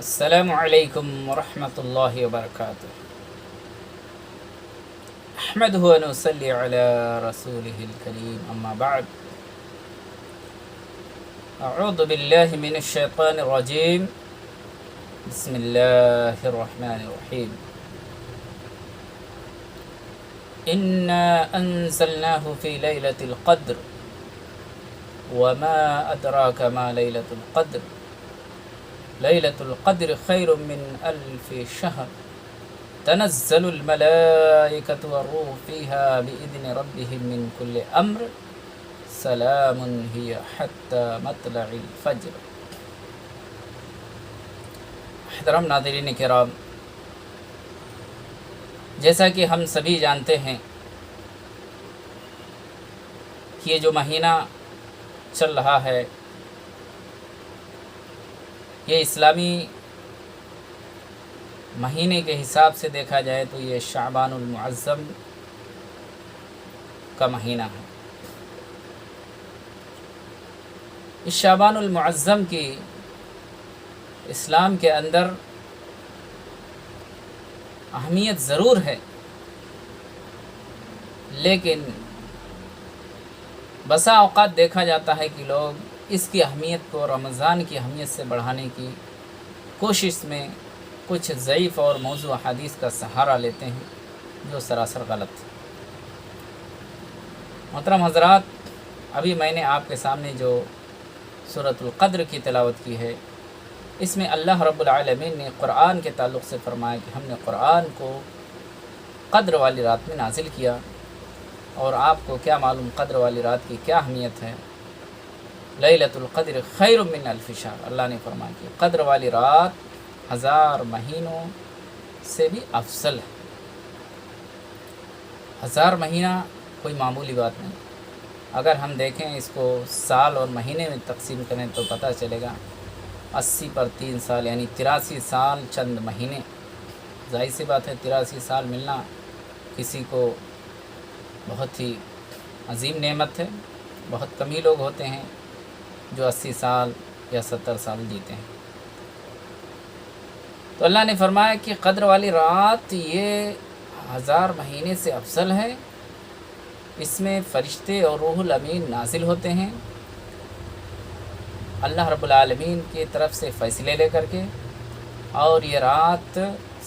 السلام علیکم ورحمۃ اللہ وبرکاتہ۔ احمدہ و نصلی علی رسولہ الکریم، اما بعد، اعوذ باللہ من الشیطان الرجیم، بسم اللہ الرحمن الرحیم۔ انا انزلناہ فی لیلۃ القدر وما ادراک ما لیلۃ القدر لیلۃ القدر خیر من الف شہر تنزل الملائکۃ والروح فیہا بإذن ربہم من کل امر سلام ہی حتی مطلع الفجر۔ محترم ناظرین کرام، جیسا کہ ہم سبھی جانتے ہیں کہ یہ جو مہینہ چل رہا ہے یہ اسلامی مہینے کے حساب سے دیکھا جائے تو یہ شعبان المعظم کا مہینہ ہے۔ اس شعبان المعظم کی اسلام کے اندر اہمیت ضرور ہے، لیکن بسا اوقات دیکھا جاتا ہے کہ لوگ اس کی اہمیت کو رمضان کی اہمیت سے بڑھانے کی کوشش میں کچھ ضعیف اور موضوع حدیث کا سہارا لیتے ہیں، جو سراسر غلط ہے۔ محترم حضرات، ابھی میں نے آپ کے سامنے جو سورۃ القدر کی تلاوت کی ہے، اس میں اللہ رب العالمین نے قرآن کے تعلق سے فرمایا کہ ہم نے قرآن کو قدر والی رات میں نازل کیا، اور آپ کو کیا معلوم قدر والی رات کی کیا اہمیت ہے۔ لیلۃ القدر خیر من الف شہر، اللہ نے فرمایا کہ قدر والی رات 1000 مہینوں سے بھی افضل ہے۔ 1000 مہینہ کوئی معمولی بات نہیں۔ اگر ہم دیکھیں اس کو سال اور مہینے میں تقسیم کریں تو پتہ چلے گا 80 پر 3 سال یعنی 83 سال چند مہینے۔ ظاہر سی بات ہے 83 سال ملنا کسی کو بہت ہی عظیم نعمت ہے۔ بہت کم ہی لوگ ہوتے ہیں جو 80 سال یا 70 سال جیتے ہیں۔ تو اللہ نے فرمایا کہ قدر والی رات یہ 1000 مہینے سے افضل ہے۔ اس میں فرشتے اور روح الامین نازل ہوتے ہیں اللہ رب العالمین کی طرف سے فیصلے لے کر کے، اور یہ رات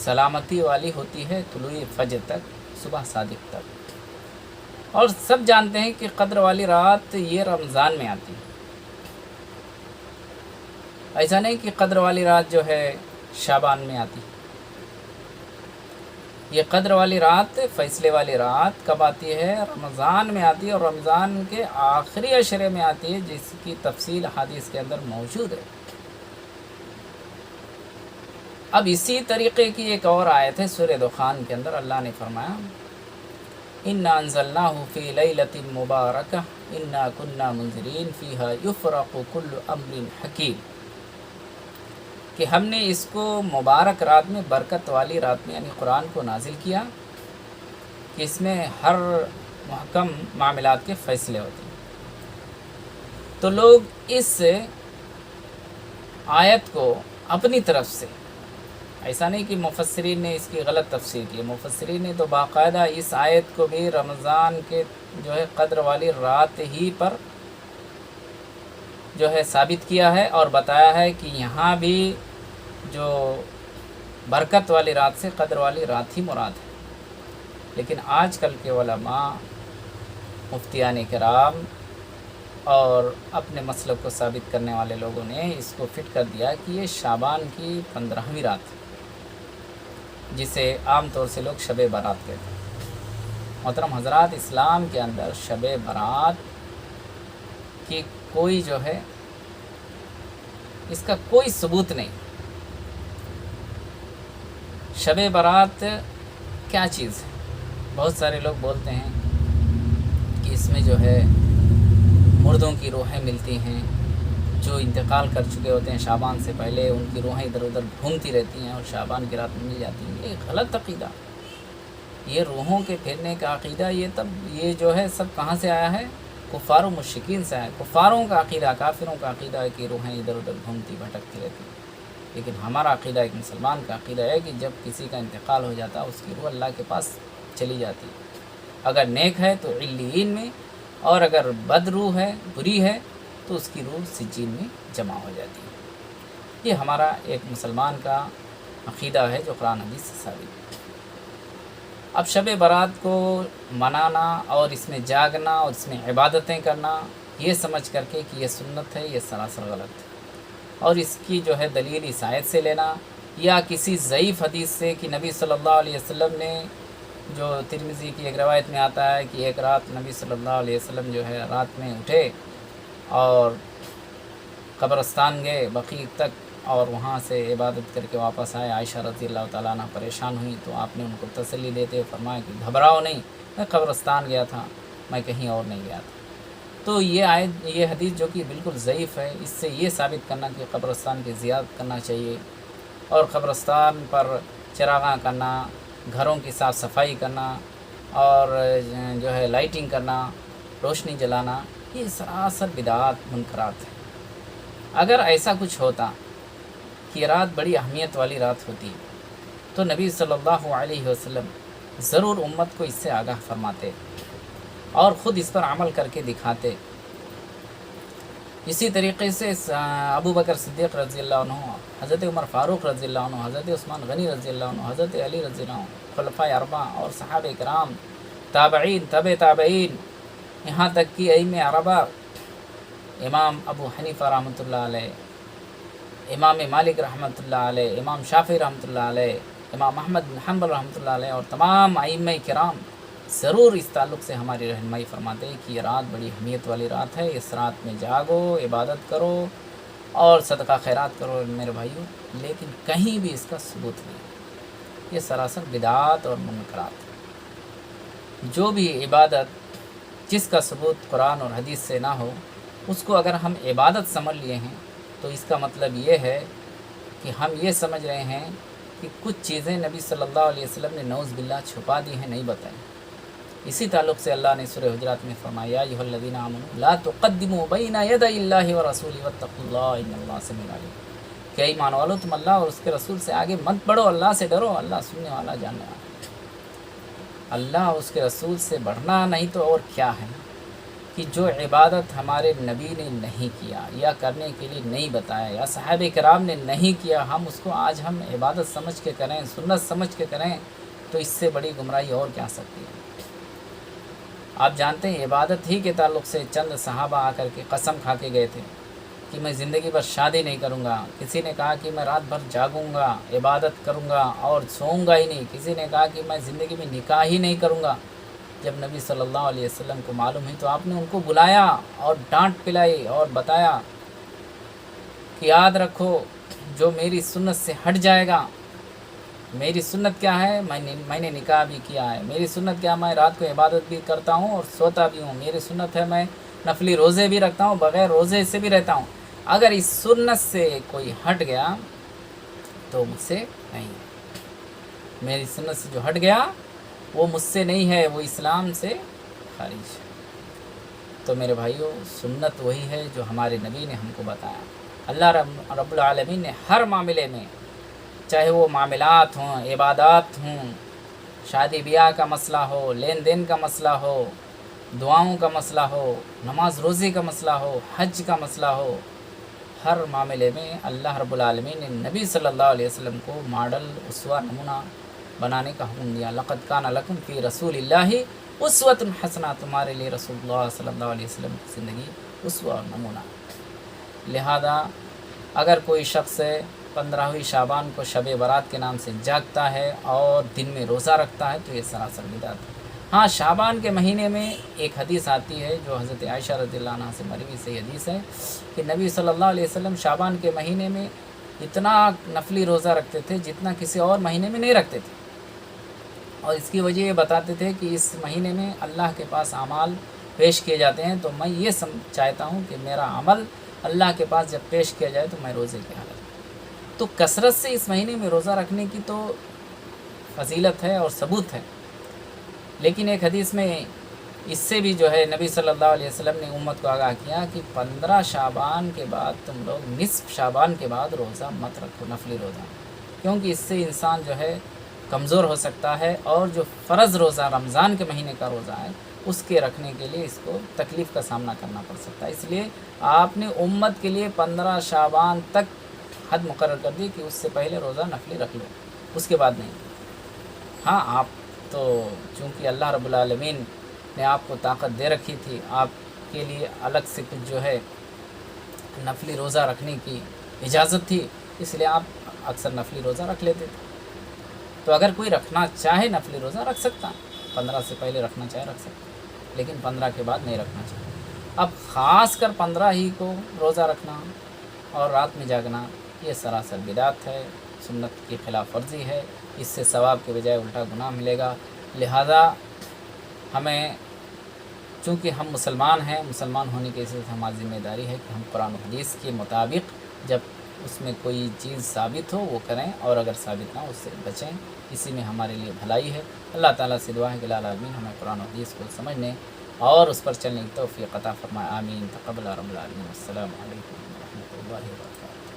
سلامتی والی ہوتی ہے طلوع فجر تک، صبح صادق تک۔ اور سب جانتے ہیں کہ قدر والی رات یہ رمضان میں آتی ہے۔ ایسا نہیں کہ قدر والی رات جو ہے شعبان میں آتی۔ یہ قدر والی رات، فیصلے والی رات کب آتی ہے؟ رمضان میں آتی ہے، اور رمضان کے آخری عشرے میں آتی ہے، جس کی تفصیل حدیث کے اندر موجود ہے۔ اب اسی طریقے کی ایک اور آیت ہے سورہ دخان کے اندر، اللہ نے فرمایا انا انزلناہ فی لیلۃ مبارکہ انا کنا منذرین فیہا یفرق کل امر حکیم، کہ ہم نے اس کو مبارک رات میں، برکت والی رات میں یعنی قرآن کو نازل کیا کہ اس میں ہر محکم معاملات کے فیصلے ہوتے ہیں۔ تو لوگ اس آیت کو اپنی طرف سے، ایسا نہیں کہ مفسرین نے اس کی غلط تفسیر کی، مفسرین نے تو باقاعدہ اس آیت کو بھی رمضان کے جو ہے قدر والی رات ہی پر جو ہے ثابت کیا ہے، اور بتایا ہے کہ یہاں بھی جو برکت والی رات سے قدر والی رات ہی مراد ہے۔ لیکن آج کل کے علماء، مفتیان کرام اور اپنے مسلک کو ثابت کرنے والے لوگوں نے اس کو فٹ کر دیا کہ یہ شعبان کی 15ویں رات ہے، جسے عام طور سے لوگ شب برات کہتے ہیں۔ محترم حضرات، اسلام کے اندر شب برات کی کوئی جو ہے اس کا کوئی ثبوت نہیں۔ شب برات کیا چیز ہے؟ بہت سارے لوگ بولتے ہیں کہ اس میں جو ہے مردوں کی روحیں ملتی ہیں، جو انتقال کر چکے ہوتے ہیں شعبان سے پہلے، ان کی روحیں ادھر ادھر گھومتی رہتی ہیں اور شعبان کی رات میں مل جاتی ہیں۔ یہ غلط عقیدہ، یہ روحوں کے پھرنے کا عقیدہ، یہ جو ہے سب کہاں سے آیا ہے؟ کفار و مشرکین سے ہے۔ کفاروں کا عقیدہ، کافروں کا عقیدہ ہے کہ روحیں ادھر ادھر گھومتی بھٹکتی رہتی ہیں۔ لیکن ہمارا عقیدہ، ایک مسلمان کا عقیدہ ہے کہ جب کسی کا انتقال ہو جاتا ہے اس کی روح اللہ کے پاس چلی جاتی ہے، اگر نیک ہے تو علیین میں، اور اگر بد روح ہے، بری ہے، تو اس کی روح سجین میں جمع ہو جاتی ہے۔ یہ ہمارا ایک مسلمان کا عقیدہ ہے جو قرآن حدیث سے ثابت ہے۔ اب شب برات کو منانا اور اس میں جاگنا اور اس میں عبادتیں کرنا یہ سمجھ کر کے کہ یہ سنت ہے، یہ سراسر غلط ہے، اور اس کی جو ہے دلیل اس آیت سے لینا یا کسی ضعیف حدیث سے کہ نبی صلی اللہ علیہ وسلم نے، جو ترمذی کی ایک روایت میں آتا ہے کہ ایک رات نبی صلی اللہ علیہ وسلم جو ہے رات میں اٹھے اور قبرستان گئے بقیع تک، اور وہاں سے عبادت کر کے واپس آئے۔ عائشہ رضی اللہ تعالیٰ عنہ پریشان ہوئی تو آپ نے ان کو تسلی دیتے فرمایا کہ گھبراؤ نہیں، میں قبرستان گیا تھا، میں کہیں اور نہیں گیا تھا۔ تو یہ حدیث جو کہ بالکل ضعیف ہے، اس سے یہ ثابت کرنا کہ قبرستان کی زیارت کرنا چاہیے، اور قبرستان پر چراغاں کرنا، گھروں کی صاف صفائی کرنا، اور جو ہے لائٹنگ کرنا، روشنی جلانا، یہ سراسر بدعات منکرات ہیں۔ اگر ایسا کچھ ہوتا کہ یہ رات بڑی اہمیت والی رات ہوتی تو نبی صلی اللہ علیہ وسلم ضرور امت کو اس سے آگاہ فرماتے اور خود اس پر عمل کر کے دکھاتے۔ اسی طریقے سے ابو بکر صدیق رضی اللہ عنہ، حضرت عمر فاروق رضی اللہ عنہ، حضرت عثمان غنی رضی اللہ عنہ، حضرت علی رضی اللہ عنہ، خلفائے اربعہ اور صحابہ کرام، تابعین، تابعین، یہاں تک کہ ائمہ اربعہ، امام ابو حنیفہ رحمۃ اللہ علیہ، امام مالک رحمۃ اللہ علیہ، امام شافعی رحمۃ اللہ علیہ، امام احمد بن حنبل رحمۃ اللہ علیہ، اور تمام ائمہ کرام ضرور اس تعلق سے ہماری رہنمائی فرماتے ہیں کہ یہ رات بڑی اہمیت والی رات ہے، اس رات میں جاگو، عبادت کرو اور صدقہ خیرات کرو میرے بھائیوں، لیکن کہیں بھی اس کا ثبوت نہیں۔ یہ سراسر بدعات اور منکرات۔ جو بھی عبادت جس کا ثبوت قرآن اور حدیث سے نہ ہو، اس کو اگر ہم عبادت سمجھ لیے ہیں تو اس کا مطلب یہ ہے کہ ہم یہ سمجھ رہے ہیں کہ کچھ چیزیں نبی صلی اللہ علیہ وسلم نے نعوذ باللہ چھپا دی ہیں، نہیں بتائیں۔ اسی تعلق سے اللہ نے سورہ حجرات میں فرمایا یا ایھا الذین آمنوا لا تقدموا بین یدی اللہ ورسولہ واتقوا اللہ ان اللہ سمیع علیم، کہ ایمان والو تم اللہ اور اس کے رسول سے آگے مت بڑھو، اللہ سے ڈرو، اللہ سننے والا جاننے والا۔ اللہ اور اس کے رسول سے بڑھنا نہیں تو اور کیا ہے کہ جو عبادت ہمارے نبی نے نہیں کیا یا کرنے کے لیے نہیں بتایا یا صحابہ کرام نے نہیں کیا، ہم اس کو آج ہم عبادت سمجھ کے کریں، سنت سمجھ کے کریں، تو اس سے بڑی گمراہی اور کیا سکتی ہے۔ آپ جانتے ہیں عبادت ہی کے تعلق سے چند صحابہ آ کر کے قسم کھا کے گئے تھے کہ میں زندگی بھر شادی نہیں کروں گا، کسی نے کہا کہ میں رات بھر جاگوں گا، عبادت کروں گا اور سوؤں گا ہی نہیں، کسی نے کہا کہ میں زندگی میں نکاح ہی نہیں کروں گا۔ جب نبی صلی اللہ علیہ وسلم کو معلوم ہوئی تو آپ نے ان کو بلایا اور ڈانٹ پلائی اور بتایا کہ یاد رکھو جو میری سنت سے ہٹ جائے گا، میری سنت کیا ہے، میں نے نکاح بھی کیا ہے، میری سنت کیا، میں رات کو عبادت بھی کرتا ہوں اور سوتا بھی ہوں، میری سنت ہے میں نفلی روزے بھی رکھتا ہوں، بغیر روزے سے بھی رہتا ہوں، اگر اس سنت سے کوئی ہٹ گیا تو مجھ سے نہیں ہے، میری سنت سے جو ہٹ گیا وہ مجھ سے نہیں ہے، وہ اسلام سے خارج ہے۔ تو میرے بھائیوں، سنت وہی ہے جو ہمارے نبی نے ہم کو بتایا۔ اللہ رب العالمین نے ہر معاملے میں، چاہے وہ معاملات ہوں، عبادات ہوں، شادی بیاہ کا مسئلہ ہو، لین دین کا مسئلہ ہو، دعاؤں کا مسئلہ ہو، نماز روزے کا مسئلہ ہو، حج کا مسئلہ ہو، ہر معاملے میں اللہ رب العالمین نے نبی صلی اللہ علیہ وسلم کو ماڈل، اسوہ، نمونہ بنانے کا حکم دیا۔ لقد کان لکم فی رسول اللہ اسوۃ حسنہ، تمہارے لیے رسول اللہ صلی اللہ علیہ وسلم کی زندگی اسوہ اور نمونہ۔ لہذا اگر کوئی شخص 15ویں شعبان کو شب برات کے نام سے جاگتا ہے اور دن میں روزہ رکھتا ہے تو یہ سراسر بدعت ہے۔ ہاں، شعبان کے مہینے میں ایک حدیث آتی ہے جو حضرت عائشہ رضی اللہ عنہ سے مروی صحیح حدیث ہے کہ نبی صلی اللہ علیہ وسلم شعبان کے مہینے میں اتنا نفلی روزہ رکھتے تھے جتنا کسی اور مہینے میں نہیں رکھتے تھے، اور اس کی وجہ یہ بتاتے تھے کہ اس مہینے میں اللہ کے پاس اعمال پیش کیے جاتے ہیں، تو میں یہ چاہتا ہوں کہ میرا عمل اللہ کے پاس جب پیش کیا جائے تو میں روزے کی حالت میں۔ تو کثرت سے اس مہینے میں روزہ رکھنے کی تو فضیلت ہے اور ثبوت ہے، لیکن ایک حدیث میں اس سے بھی جو ہے نبی صلی اللہ علیہ وسلم نے امت کو آگاہ کیا کہ 15 شعبان کے بعد تم لوگ نصف شعبان کے بعد روزہ مت رکھو، نفلی روزہ، کیونکہ اس سے انسان جو ہے کمزور ہو سکتا ہے، اور جو فرض روزہ رمضان کے مہینے کا روزہ ہے اس کے رکھنے کے لیے اس کو تکلیف کا سامنا کرنا پڑ سکتا ہے۔ اس لیے آپ نے امت کے لیے 15 شعبان تک حد مقرر کر دی کہ اس سے پہلے روزہ نفلی رکھ لو، اس کے بعد نہیں۔ ہاں، آپ تو چونکہ اللہ رب العالمین نے آپ کو طاقت دے رکھی تھی، آپ کے لیے الگ سے کچھ جو ہے نفلی روزہ رکھنے کی اجازت تھی، اس لیے آپ اکثر نفلی روزہ رکھ لیتے تھے۔ تو اگر کوئی رکھنا چاہے نفلی روزہ رکھ سکتا، 15 سے پہلے رکھنا چاہے رکھ سکتا، لیکن 15 کے بعد نہیں رکھنا چاہیے۔ اب خاص کر 15 ہی کو روزہ رکھنا اور رات میں جاگنا، یہ سراسر بدعت ہے، سنت کی خلاف ورزی ہے، اس سے ثواب کے بجائے الٹا گناہ ملے گا۔ لہذا ہمیں، چونکہ ہم مسلمان ہیں، مسلمان ہونے کی حیثیت سے ہماری ذمہ داری ہے کہ ہم قرآن و حدیث کے مطابق جب اس میں کوئی چیز ثابت ہو وہ کریں، اور اگر ثابت نہ ہو اس سے بچیں، اسی میں ہمارے لیے بھلائی ہے۔ اللہ تعالیٰ سے دعا ہے کہ العالمین ہمیں قرآن و حدیث کو سمجھنے اور اس پر چلنے کی توفیق عطا فرمائے، آمین۔ تقبل رب العالمین۔ السلام علیکم ورحمۃ اللہ وبرکاتہ۔